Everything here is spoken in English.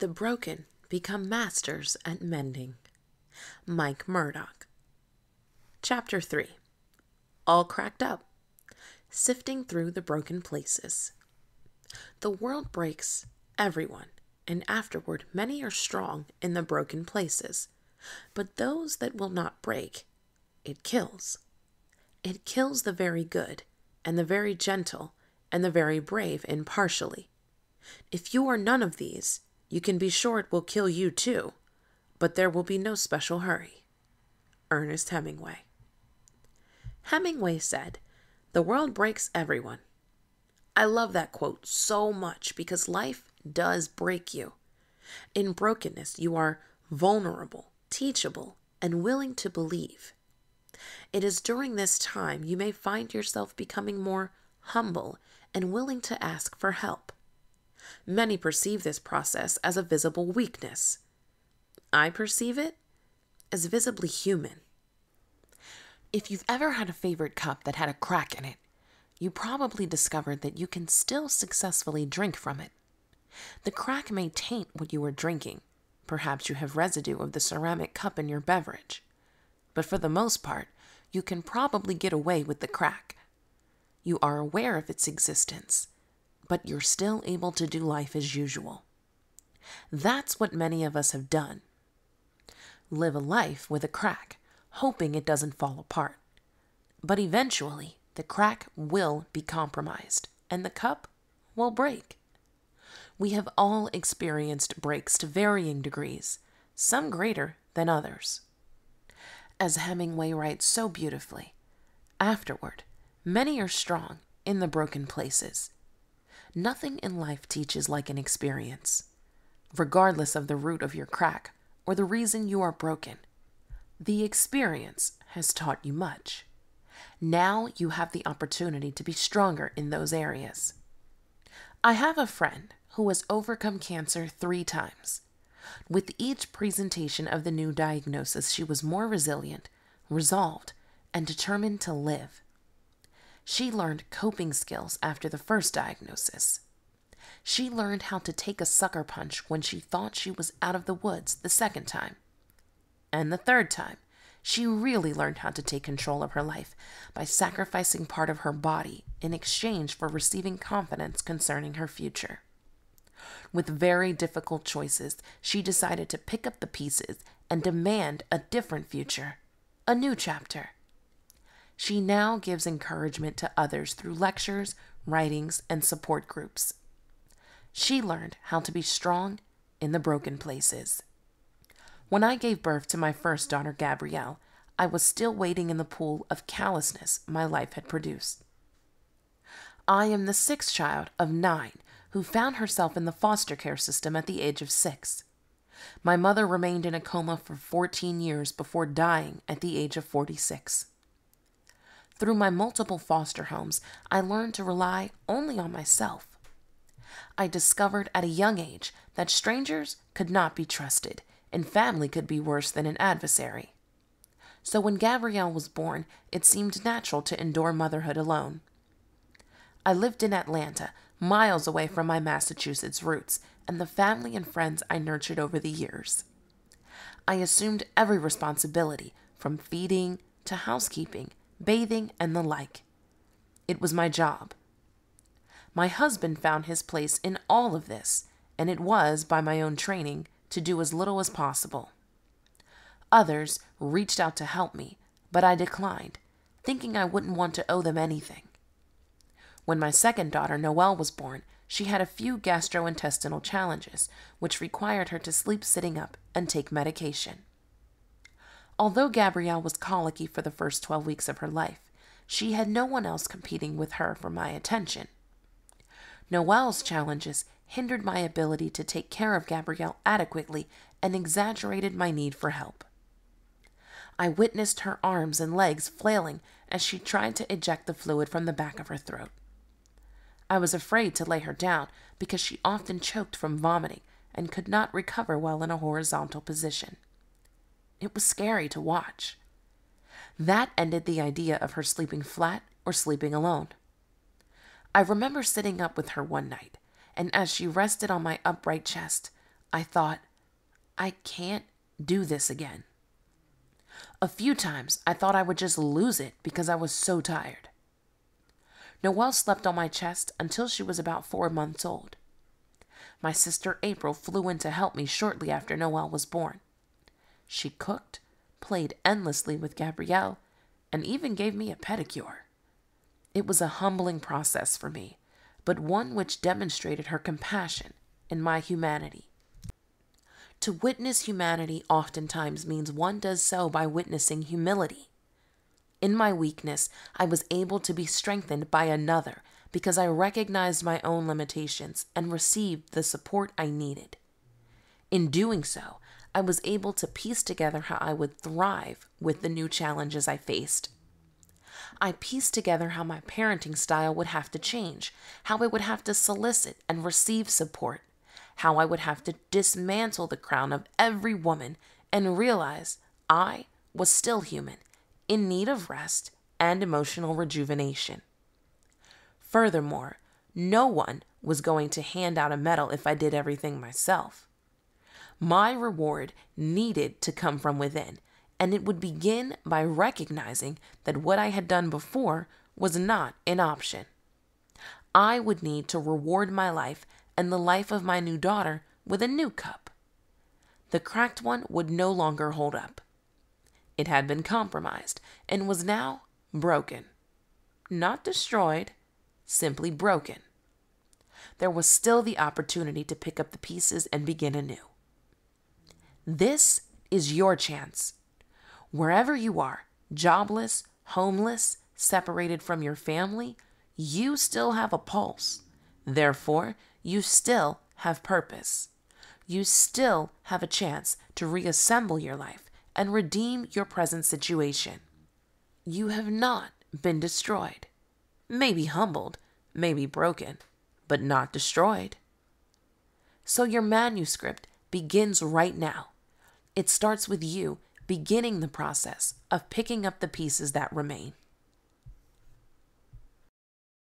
The broken become masters at mending. Mike Murdoch. Chapter 3. All cracked up. Sifting through the broken places. The world breaks everyone, and afterward many are strong in the broken places. But those that will not break, it kills. It kills the very good, and the very gentle, and the very brave impartially. If you are none of these, you can be sure it will kill you too, but there will be no special hurry. Ernest Hemingway. Hemingway said, "The world breaks everyone." I love that quote so much because life does break you. In brokenness, you are vulnerable, teachable, and willing to believe. It is during this time you may find yourself becoming more humble and willing to ask for help. Many perceive this process as a visible weakness. I perceive it as visibly human. If you've ever had a favorite cup that had a crack in it, you probably discovered that you can still successfully drink from it. The crack may taint what you are drinking. Perhaps you have residue of the ceramic cup in your beverage. But for the most part, you can probably get away with the crack. You are aware of its existence, but you're still able to do life as usual. That's what many of us have done. Live a life with a crack, hoping it doesn't fall apart. But eventually, the crack will be compromised, and the cup will break. We have all experienced breaks to varying degrees, some greater than others. As Hemingway writes so beautifully, afterward, many are strong in the broken places. Nothing in life teaches like an experience. Regardless of the root of your crack or the reason you are broken, the experience has taught you much. Now you have the opportunity to be stronger in those areas. I have a friend who has overcome cancer 3 times. With each presentation of the new diagnosis, she was more resilient, resolved, and determined to live. She learned coping skills after the first diagnosis. She learned how to take a sucker punch when she thought she was out of the woods the second time. And the third time, she really learned how to take control of her life by sacrificing part of her body in exchange for receiving confidence concerning her future. With very difficult choices, she decided to pick up the pieces and demand a different future, a new chapter. She now gives encouragement to others through lectures, writings, and support groups. She learned how to be strong in the broken places. When I gave birth to my first daughter, Gabrielle, I was still wading in the pool of callousness my life had produced. I am the 6th child of 9 who found herself in the foster care system at the age of 6. My mother remained in a coma for 14 years before dying at the age of 46. Through my multiple foster homes, I learned to rely only on myself. I discovered at a young age that strangers could not be trusted, and family could be worse than an adversary. So when Gabrielle was born, it seemed natural to endure motherhood alone. I lived in Atlanta, miles away from my Massachusetts roots and the family and friends I nurtured over the years. I assumed every responsibility, from feeding to housekeeping, bathing, and the like. It was my job. My husband found his place in all of this, and it was, by my own training, to do as little as possible. Others reached out to help me, but I declined, thinking I wouldn't want to owe them anything. When my second daughter, Noelle, was born, she had a few gastrointestinal challenges, which required her to sleep sitting up and take medication. Although Gabrielle was colicky for the first 12 weeks of her life, she had no one else competing with her for my attention. Noelle's challenges hindered my ability to take care of Gabrielle adequately and exaggerated my need for help. I witnessed her arms and legs flailing as she tried to eject the fluid from the back of her throat. I was afraid to lay her down because she often choked from vomiting and could not recover well in a horizontal position. It was scary to watch. That ended the idea of her sleeping flat or sleeping alone. I remember sitting up with her one night, and as she rested on my upright chest, I thought, I can't do this again. A few times I thought I would just lose it because I was so tired. Noelle slept on my chest until she was about 4 months old. My sister April flew in to help me shortly after Noelle was born. She cooked, played endlessly with Gabrielle, and even gave me a pedicure. It was a humbling process for me, but one which demonstrated her compassion and my humanity. To witness humanity oftentimes means one does so by witnessing humility. In my weakness, I was able to be strengthened by another because I recognized my own limitations and received the support I needed. In doing so, I was able to piece together how I would thrive with the new challenges I faced. I pieced together how my parenting style would have to change, how I would have to solicit and receive support, how I would have to dismantle the crown of every woman and realize I was still human, in need of rest and emotional rejuvenation. Furthermore, no one was going to hand out a medal if I did everything myself. My reward needed to come from within, and it would begin by recognizing that what I had done before was not an option. I would need to reward my life and the life of my new daughter with a new cup. The cracked one would no longer hold up. It had been compromised and was now broken. Not destroyed, simply broken. There was still the opportunity to pick up the pieces and begin anew. This is your chance. Wherever you are, jobless, homeless, separated from your family, you still have a pulse. Therefore, you still have purpose. You still have a chance to reassemble your life and redeem your present situation. You have not been destroyed. Maybe humbled, maybe broken, but not destroyed. So your manuscript begins right now. It starts with you beginning the process of picking up the pieces that remain.